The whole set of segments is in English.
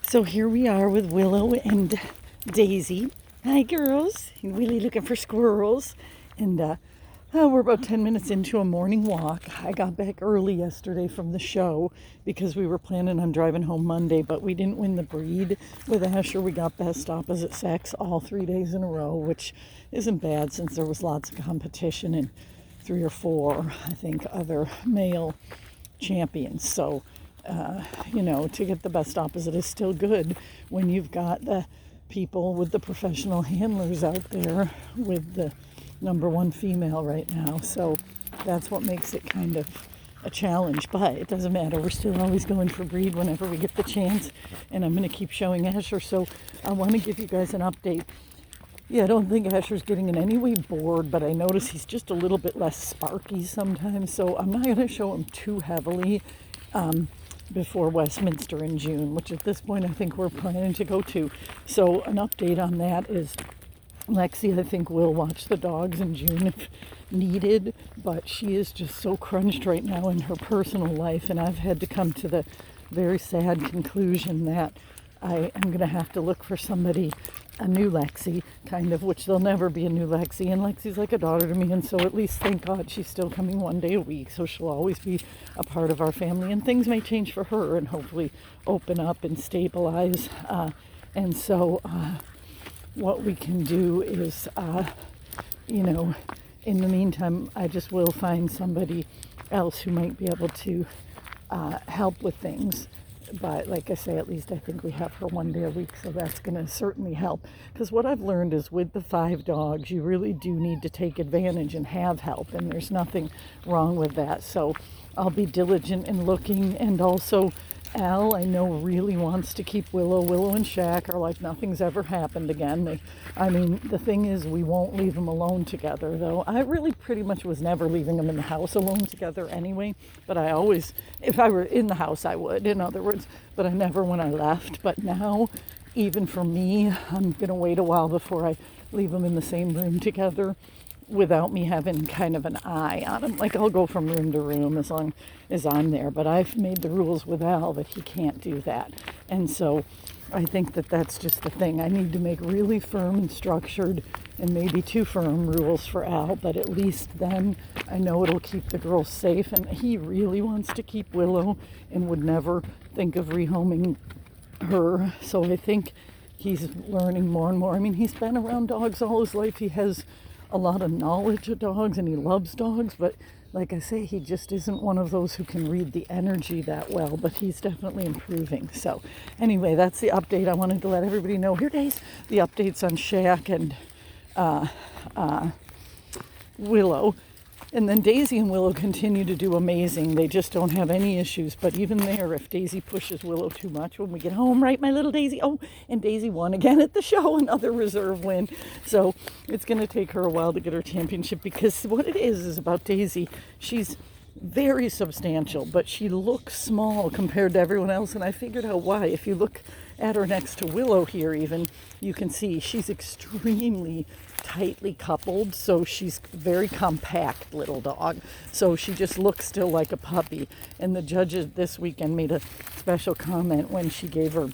So here we are with Willow and Daisy. Hi, girls. And Willie looking for squirrels. And we're about 10 minutes into a morning walk. I got back early yesterday from the show because we were planning on driving home Monday, but we didn't win the breed with Asher. We got best opposite sex all 3 days in a row, which isn't bad since there was lots of competition and 3 or 4, I think, other male champions. So to get the best opposite is still good when you've got the people with the professional handlers out there with the number 1 female right now. So that's what makes it kind of a challenge, but it doesn't matter. We're still always going for breed whenever we get the chance, and I'm going to keep showing Asher. So I want to give you guys an update. Yeah, I don't think Asher's getting in any way bored, but I notice he's just a little bit less sparky sometimes, so I'm not going to show him too heavily before Westminster in June, which at this point I think we're planning to go to. So an update on that is Lexi, I think, will watch the dogs in June if needed, but she is just so crunched right now in her personal life, and I've had to come to the very sad conclusion that I am going to have to look for somebody, a new Lexi, kind of, which there'll never be a new Lexi, and Lexi's like a daughter to me, and so at least, thank God, she's still coming 1 day a week, so she'll always be a part of our family, and things may change for her and hopefully open up and stabilize, and so what we can do is, in the meantime, I just will find somebody else who might be able to help with things. But like I say, at least I think we have her 1 day a week, so that's going to certainly help. Because what I've learned is with the 5 dogs, you really do need to take advantage and have help, and there's nothing wrong with that. So I'll be diligent in looking, and also Al, I know, really wants to keep Willow. Willow and Shaq are like nothing's ever happened again. The thing is, we won't leave them alone together, though. I really pretty much was never leaving them in the house alone together anyway, but I always, if I were in the house, I would, in other words, but I never when I left. But now, even for me, I'm going to wait a while before I leave them in the same room together without me having kind of an eye on him. Like, I'll go from room to room as long as I'm there, but I've made the rules with Al that he can't do that. And so I think that that's just the thing. I need to make really firm and structured and maybe too firm rules for Al, but at least then I know it'll keep the girls safe. And he really wants to keep Willow and would never think of rehoming her. So I think he's learning more and more. I mean, he's been around dogs all his life. He has a lot of knowledge of dogs and he loves dogs, but like I say, he just isn't one of those who can read the energy that well, but he's definitely improving. So anyway, that's the update. I wanted to let everybody know. Here, Days, the updates on Shaq and Willow. And then Daisy and Willow continue to do amazing. They just don't have any issues. But even there, if Daisy pushes Willow too much when we get home, right, my little Daisy? Oh, and Daisy won again at the show, another reserve win. So it's going to take her a while to get her championship, because what it is about Daisy, she's very substantial, but she looks small compared to everyone else. And I figured out why. If you look at her next to Willow here even, you can see she's extremely tightly coupled, so she's very compact little dog, so she just looks still like a puppy. And the judges this weekend made a special comment when she gave her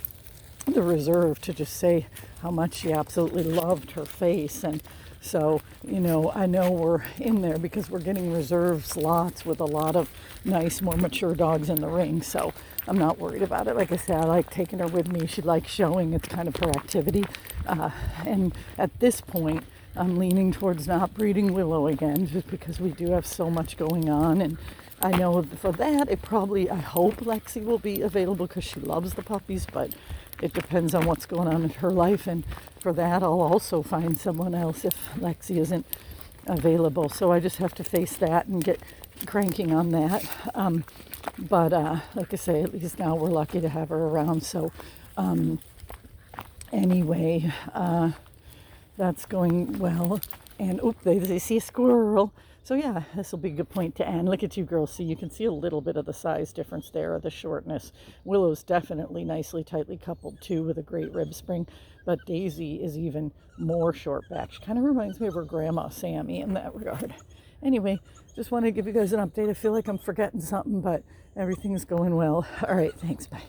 the reserve to just say how much she absolutely loved her face. And so, I know we're in there because we're getting reserve slots with a lot of nice, more mature dogs in the ring. So I'm not worried about it. Like I said, I like taking her with me. She likes showing. It's kind of her activity. And at this point, I'm leaning towards not breeding Willow again, just because we do have so much going on. And I know for that, I hope Lexi will be available because she loves the puppies, but it depends on what's going on in her life. And for that, I'll also find someone else if Lexi isn't available. So I just have to face that and get cranking on that. But like I say, at least now we're lucky to have her around. So anyway, that's going well. And they see a squirrel. So yeah, this will be a good point to end. Look at you girls. See, you can see a little bit of the size difference there, the shortness. Willow's definitely nicely, tightly coupled too, with a great rib spring. But Daisy is even more short back. She kind of reminds me of her grandma, Sammy, in that regard. Anyway, just wanted to give you guys an update. I feel like I'm forgetting something, but everything's going well. All right, thanks. Bye.